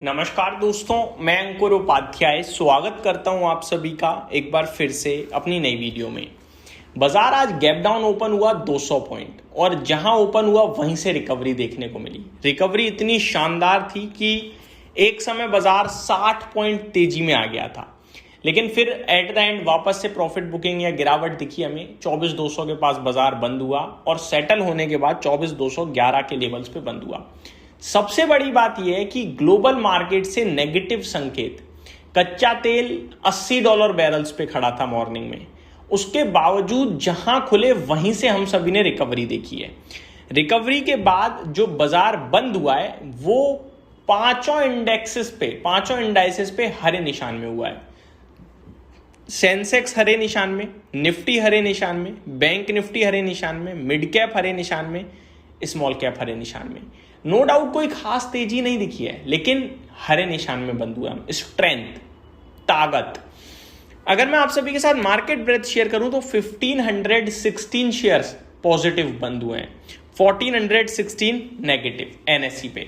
नमस्कार दोस्तों, मैं अंकुर उपाध्याय स्वागत करता हूं आप सभी का एक बार फिर से अपनी नई वीडियो में। बाजार आज गैप डाउन ओपन हुआ 200 पॉइंट और जहां ओपन हुआ वहीं से रिकवरी देखने को मिली। रिकवरी इतनी शानदार थी कि एक समय बाजार 60 पॉइंट तेजी में आ गया था, लेकिन फिर एट द एंड वापस से प्रॉफिट बुकिंग या गिरावट दिखी हमें। 24,200 के पास बाजार बंद हुआ और सेटल होने के बाद 24,211 के लेवल्स पे बंद हुआ। सबसे बड़ी बात यह है कि ग्लोबल मार्केट से नेगेटिव संकेत, कच्चा तेल $80 बैरल्स पे खड़ा था मॉर्निंग में, उसके बावजूद जहां खुले वहीं से हम सभी ने रिकवरी देखी है। रिकवरी के बाद जो बाजार बंद हुआ है वो पांचों इंडाइसेस पे हरे निशान में हुआ है। सेंसेक्स हरे निशान में, निफ्टी हरे निशान में, बैंक निफ्टी हरे निशान में, मिड कैप हरे निशान में, स्मॉल कैप हरे निशान में। नो डाउट कोई खास तेजी नहीं दिखी है, लेकिन हरे निशान में बंद हुआ। स्ट्रेंथ, ताकत। अगर मैं आप सभी के साथ मार्केट ब्रेथ शेयर करूं तो 1516 शेयर्स पॉजिटिव बंद हुए हैं, 1416 नेगेटिव एनएससी पे।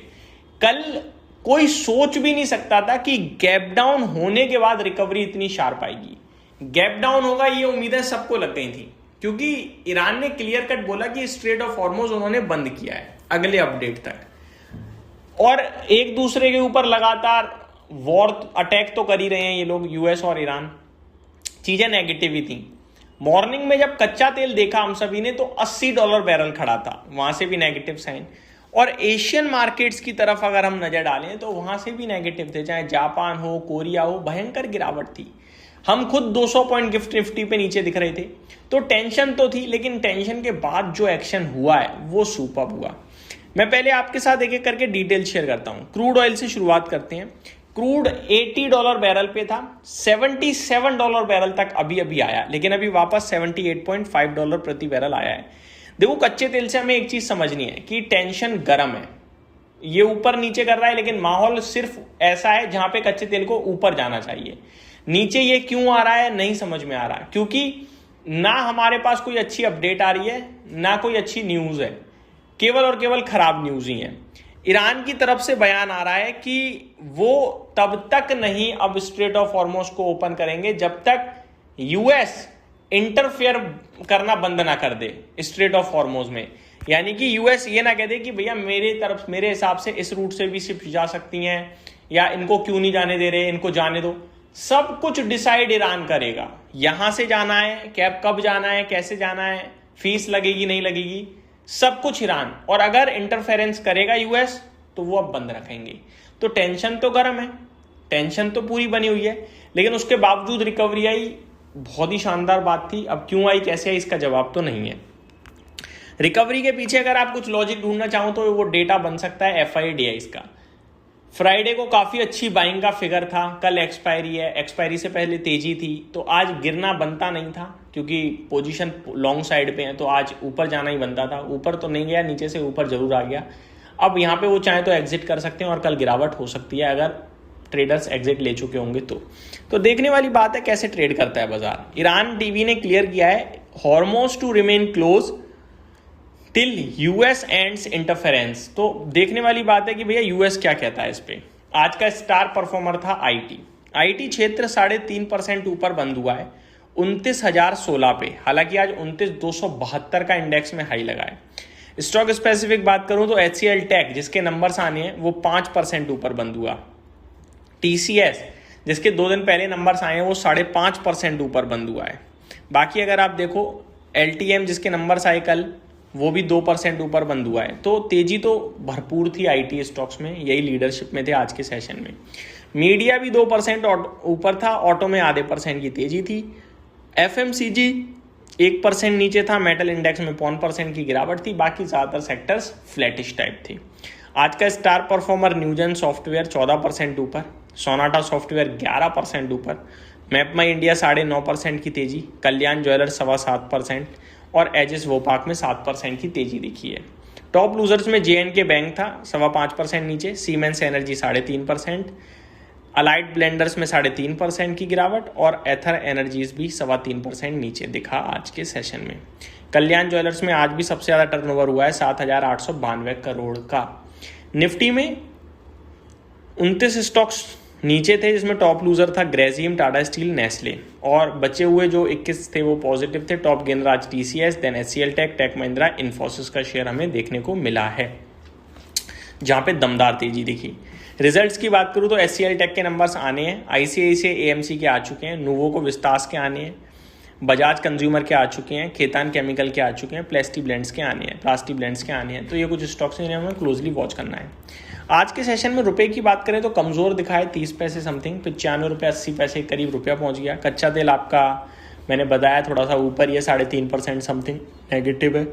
कल कोई सोच भी नहीं सकता था कि गैप डाउन होने के बाद रिकवरी इतनी शार्प आएगी। गैप डाउन होगा ये उम्मीदें सबको लग गई थी, क्योंकि ईरान ने क्लियर कट बोला कि स्ट्रेट ऑफ हॉर्मुज उन्होंने बंद किया है अगले अपडेट तक, और एक दूसरे के ऊपर लगातार वॉर अटैक तो कर ही रहे हैं ये लोग, यूएस और ईरान। चीजें नेगेटिव ही थी। मॉर्निंग में जब कच्चा तेल देखा हम सभी ने तो $80 बैरल खड़ा था, वहां से भी नेगेटिव साइन। और एशियन मार्केट्स की तरफ अगर हम नजर डालें तो वहां से भी नेगेटिव थे, चाहे जापान हो, कोरिया हो, भयंकर गिरावट थी। हम खुद 200 पॉइंट गिफ्ट निफ्टी पे नीचे दिख रहे थे, तो टेंशन तो थी, लेकिन टेंशन के बाद जो एक्शन हुआ है वो सुपर्ब हुआ। मैं पहले आपके साथ एक एक करके डिटेल शेयर करता हूं। क्रूड ऑयल से शुरुआत करते हैं। क्रूड $80 बैरल पे था, $77 बैरल तक अभी आया, लेकिन अभी वापस $78.5 प्रति बैरल आया है। देखो, कच्चे तेल से हमें एक चीज समझनी है कि टेंशन गर्म है, ये ऊपर नीचे कर रहा है, लेकिन माहौल सिर्फ ऐसा है जहां पे कच्चे तेल को ऊपर जाना चाहिए। नीचे ये क्यों आ रहा है नहीं समझ में आ रहा, क्योंकि ना हमारे पास कोई अच्छी अपडेट आ रही है, ना कोई अच्छी न्यूज है, केवल और केवल खराब न्यूज ही है। ईरान की तरफ से बयान आ रहा है कि वो तब तक नहीं अब स्ट्रेट ऑफ हॉर्मुज को ओपन करेंगे जब तक यूएस इंटरफेयर करना बंद ना कर दे स्ट्रेट ऑफ हॉर्मुज में। यानी कि यूएस ये ना कह दे कि भैया मेरे हिसाब से इस रूट से भी शिप जा सकती हैं, या इनको क्यों नहीं जाने दे रहे, इनको जाने दो। सब कुछ डिसाइड ईरान करेगा। यहां से जाना है, कैब कब जाना है, कैसे जाना है, फीस लगेगी नहीं लगेगी, सब कुछ ईरान। और अगर इंटरफेरेंस करेगा यूएस तो वो अब बंद रखेंगे। तो टेंशन तो गर्म है, टेंशन तो पूरी बनी हुई है, लेकिन उसके बावजूद रिकवरी आई, बहुत ही शानदार बात थी। अब क्यों आई, कैसे आई, इसका जवाब तो नहीं है। रिकवरी के पीछे अगर आप कुछ लॉजिक ढूंढना चाहो तो वो डेटा बन सकता है FIDIs का। फ्राइडे को काफी अच्छी बाइंग का फिगर था, कल एक्सपायरी है, एक्सपायरी से पहले तेजी थी, तो आज गिरना बनता नहीं था क्योंकि पोजीशन लॉन्ग साइड पे है, तो आज ऊपर जाना ही बनता था। ऊपर तो नहीं गया, नीचे से ऊपर जरूर आ गया। अब यहाँ पे वो चाहे तो एग्जिट कर सकते हैं और कल गिरावट हो सकती है अगर ट्रेडर्स एग्जिट ले चुके होंगे तो देखने वाली बात है कैसे ट्रेड करता है बाजार। ईरान टीवी ने क्लियर किया है, Hormuz to remain close till US ends interference. तो देखने वाली बात है कि भैया यूएस क्या कहता है इस पे। आज का स्टार परफॉर्मर था आईटी क्षेत्र 3.5% ऊपर बंद हुआ है 29,016 पे। हालांकि आज 29,272 का इंडेक्स में हाई लगा है। स्टॉक स्पेसिफिक बात करूं तो HCL टेक जिसके नंबर्स आने हैं वो 5% ऊपर बंद हुआ। TCS जिसके 2 दिन पहले नंबर्स आए हैं वो 5.5% ऊपर बंद हुआ है। बाकी अगर आप देखो LTM जिसके नंबर्स आए कल वो भी 2% ऊपर बंद हुआ है। तो तेजी तो भरपूर थी आईटी स्टॉक्स में, यही लीडरशिप में थे आज के सेशन में। मीडिया भी 2% ऊपर था, ऑटो में आधे % की तेजी थी। FMCG 1% नीचे था, मेटल इंडेक्स में 0.5% की गिरावट थी। बाकी ज्यादातर सेक्टर्स फ्लैटिश टाइप थी। आज का स्टार परफॉर्मर न्यूजन सॉफ्टवेयर 14% ऊपर, सोनाटा सॉफ्टवेयर 11% ऊपर, मैपमाई इंडिया 9.5% की तेजी, कल्याण ज्वेलर्स 7.25% और एजिस वोपाक में 7% की तेजी दिखी है। टॉप लूजर्स में JNK बैंक था 5.25% नीचे, सीमेंस एनर्जी 3.5%, अलाइड ब्लेंडर्स में 3.5% की गिरावट और एथर एनर्जीज भी 3.25% नीचे दिखा आज के सेशन में। कल्याण ज्वेलर्स में आज भी सबसे ज्यादा टर्नओवर हुआ है 7,892 करोड़ का। निफ्टी में 29 स्टॉक्स नीचे थे, जिसमें टॉप लूजर था ग्रेजियम, टाटा स्टील, नेस्ले, और बचे हुए जो 21 थे वो पॉजिटिव थे। टॉप गेनर आज TCS, then HCL tech, tech Mahindra, Infosys का शेयर हमें देखने को मिला है, जहां पे दमदार तेजी दिखी। रिजल्ट्स की बात करूं तो एचसीएल टेक के नंबर्स आने हैं, आईसीआईसीआई एएमसी के आ चुके हैं, नूवो को विस्तास के आने हैं, बजाज कंज्यूमर के आ चुके हैं, खेतान केमिकल के आ चुके हैं, प्लास्टिक ब्लेंड्स के आने हैं। तो ये कुछ स्टॉक्स हैं जिन्हें हमें क्लोजली वॉच करना है। आज के सेशन में रुपए की बात करें तो कमजोर दिखाए 30 पैसे समथिंग, 95 रुपये 80 पैसे के करीब रुपया पहुंच गया। कच्चा तेल आपका मैंने बताया थोड़ा सा ऊपर ही है, 3.5% समथिंग नेगेटिव है।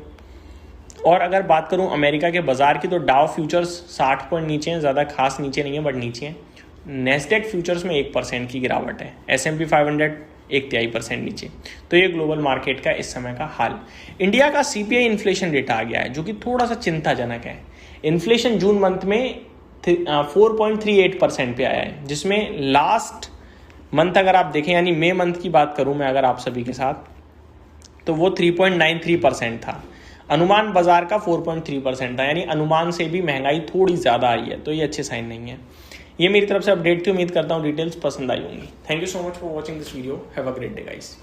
और अगर बात करूं अमेरिका के बाजार की तो डाउ फ्यूचर्स 60 पॉइंट नीचे हैं, ज़्यादा खास नीचे नहीं है बट नीचे हैं। नेस्डेक फ्यूचर्स में 1% की गिरावट है, S&P 500 1/3% नीचे। तो ये ग्लोबल मार्केट का इस समय का हाल। इंडिया का CPI इन्फ्लेशन डेटा आ गया है जो कि थोड़ा सा चिंताजनक है। इन्फ्लेशन जून मंथ में 4.38% पे आया है, जिसमें लास्ट मंथ अगर आप देखें यानी मई मंथ की बात करूं मैं अगर आप सभी के साथ, तो वो 3.93% था। अनुमान बाजार का 4.3% था, यानी अनुमान से भी महंगाई थोड़ी ज़्यादा आई है, तो ये अच्छे साइन नहीं है। ये मेरी तरफ से अपडेट थी, उम्मीद करता हूँ डिटेल्स पसंद आई होंगी। Thank you so much for watching this video, have a great day guys.